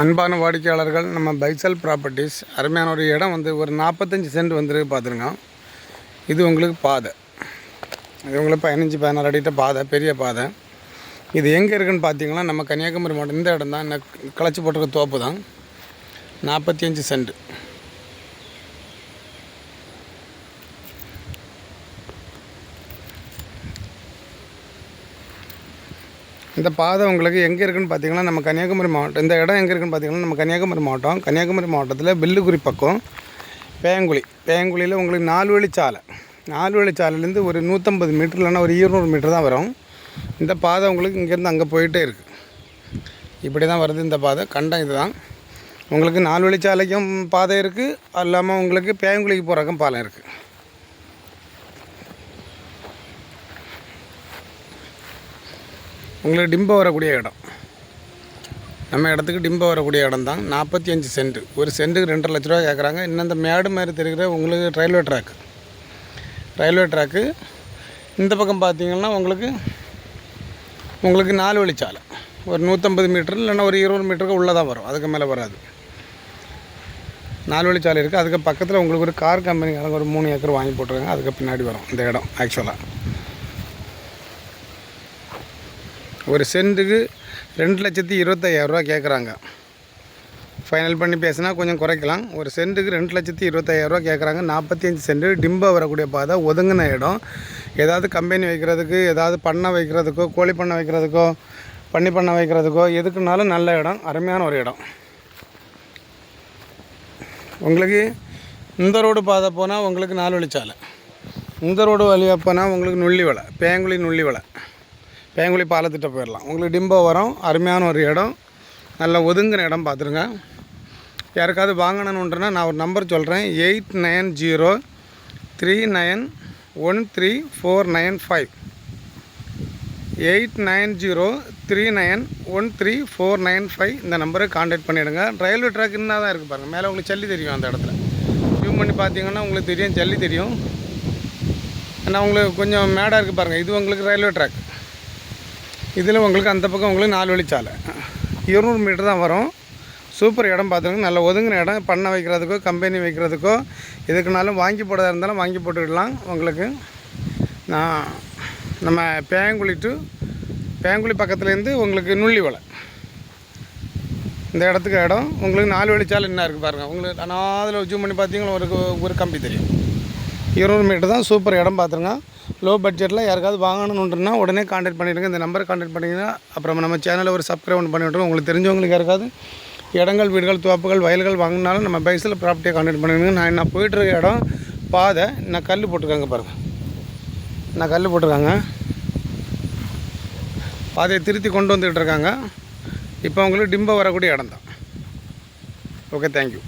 அன்பான வாடிக்கையாளர்கள், நம்ம பைசல் ப்ராப்பர்ட்டிஸ் அருமையான ஒரு இடம் ஒரு 45 சென்ட் வந்துருக்கு பார்த்துருங்க. இது உங்களுக்கு பாதை, இது உங்களுக்கு 15-16 அடிட்ட பாதை, பெரிய பாதை. இது எங்கே இருக்குதுன்னு பார்த்தீங்கன்னா நம்ம கன்னியாகுமரி மாவட்டம். இந்த இடம் தான் என்ன கிளச்சி போட்டிருக்க தோப்பு தான். 45 சென்ட். இந்த பாதை உங்களுக்கு எங்கே இருக்குதுன்னு பார்த்தீங்கன்னா நம்ம கன்னியாகுமரி மாவட்டம். இந்த இடம் எங்கே இருக்குதுன்னு பார்த்தீங்கன்னா நம்ம கன்னியாகுமரி மாவட்டம். கன்னியாகுமரி மாவட்டத்தில் பில்லுக்குரி பக்கம் பேங்குழியில் உங்களுக்கு 4 வழிச்சாலை. 4 வழிச்சாலையிலேருந்து ஒரு 150 மீட்டர் இல்லைன்னா ஒரு 200 மீட்டர் தான் வரும். இந்த பாதை உங்களுக்கு இங்கேருந்து அங்கே போயிட்டே இருக்குது. இப்படி தான் வருது இந்த பாதை. கண்டம் இது தான். உங்களுக்கு 4 வழிச்சாலைக்கும் பாதை இருக்குது, அது இல்லாமல் உங்களுக்கு பேங்குழிக்கு போகிறக்கும் பாலம் இருக்குது. உங்களுக்கு டிம்போ வரக்கூடிய இடம், நம்ம இடத்துக்கு டிம்போ வரக்கூடிய இடம் தான். 45 சென்ட். ஒரு சென்ட்டுக்கு 2.5 லட்ச ரூபா கேட்குறாங்க. இன்னும் இந்த மேடு மாதிரி தெரிகிற உங்களுக்கு ரயில்வே ட்ராக்கு இந்த பக்கம் பார்த்தீங்கன்னா உங்களுக்கு 4 வழிச்சாலை. ஒரு 150 மீட்டர் இல்லைன்னா ஒரு 20 மீட்டருக்கு உள்ளே தான் வரும், அதுக்கு மேலே வராது. 4 வழிச்சாலை இருக்குது. அதுக்கு பக்கத்தில் உங்களுக்கு ஒரு கார் கம்பெனிக்காரங்க ஒரு 3 ஏக்கர் வாங்கி போட்டுருக்காங்க. அதுக்கு பின்னாடி வரும் இந்த இடம். ஆக்சுவலாக ஒரு சென்ட்டுக்கு 2,25,000 ரூபா கேட்குறாங்க. ஃபைனல் பண்ணி பேசினா கொஞ்சம் குறைக்கலாம். ஒரு சென்ட்டுக்கு 2,25,000 ரூபா கேட்குறாங்க. 45 சென்ட்டு. டிம்போ வரக்கூடிய பாதை, ஒதுங்கின இடம். ஏதாவது கம்பெனி வைக்கிறதுக்கு, ஏதாவது பண்ணை வைக்கிறதுக்கோ, கோழி பண்ணை வைக்கிறதுக்கோ, பண்ணை வைக்கிறதுக்கோ எதுக்குனாலும் நல்ல இடம், அருமையான ஒரு இடம். உங்களுக்கு இந்த ரோடு பாதை போனால் உங்களுக்கு 4 வழிச்சாலை. இந்த ரோடு வழியாக போனால் உங்களுக்கு நுள்ளிவலை, பேங்குழி பாலத்திட்ட போயிடலாம். உங்களுக்கு டிம்போ வரும். அருமையான ஒரு இடம், நல்ல ஒதுங்கின இடம் பார்த்துருங்க. யாருக்காவது வாங்கணுன்னுன்றனா நான் ஒரு நம்பர் சொல்கிறேன். 8903913495 8903913495. இந்த நம்பருக்கு கான்டாக்ட் பண்ணிவிடுங்க. ரயில்வே ட்ராக் என்ன தான் இருக்குது பாருங்கள். மேலே உங்களுக்கு ஜல்லி தெரியும். அந்த இடத்துல ஜூம் பண்ணி பார்த்தீங்கன்னா உங்களுக்கு தெரியும், ஜல்லி தெரியும். ஏன்னா உங்களுக்கு கொஞ்சம் மேடாக இருக்குது பாருங்கள். இது உங்களுக்கு ரயில்வே ட்ராக். இதில் உங்களுக்கு அந்த பக்கம் உங்களுக்கு 4 வழிச்சாலை, 200 மீட்டர் தான் வரும். சூப்பர் இடம் பார்த்துருங்க. நல்ல ஒதுங்கின இடம். பண்ணை வைக்கிறதுக்கோ, கம்பெனி வைக்கிறதுக்கோ, எதுக்குனாலும் வாங்கி போடுறதா இருந்தாலும் வாங்கி போட்டுக்கிடலாம். உங்களுக்கு நம்ம பேங்குழி பக்கத்துலேருந்து உங்களுக்கு நுள்ளிவலை இந்த இடத்துக்கு இடம். உங்களுக்கு 4 வழிச்சாலை என்ன இருக்குது பாருங்கள். உங்களுக்கு ஆனால் அதில் ஜூம் பண்ணி பார்த்தீங்கன்னா ஒரு கம்பி தெரியும். 200 மீட்டர் தான். சூப்பர் இடம் பார்த்துருங்க. லோ பட்ஜெட்டில் யாருக்காவது வாங்கணுன்னுன்னா உடனே கான்டாக்ட் பண்ணிவிடுங்க. இந்த நம்பரை கான்டாக்ட் பண்ணிங்கன்னா அப்புறம் நம்ம சேனலில் ஒரு சப்ஸ்கிரைப் பண்ணி விட்டுருங்க. உங்களுக்கு தெரிஞ்சவங்களுக்கு யாருக்காவது இடங்கள், வீடுகள், தோப்புகள், வயல்கள் வாங்கினாலும் நம்ம பைசல் ப்ராப்பர்ட்டியை கான்டாக்ட் பண்ணிவிடுங்க. நான் போய்ட்டுருக்க இடம் பாதை. நான் கல் போட்டிருக்காங்க பாருங்கள். பாதையை திருத்தி கொண்டு வந்துக்கிட்டு இருக்காங்க. இப்போ உங்களுக்கு டிம்போ வரக்கூடிய இடம் தான். Okay, thank you.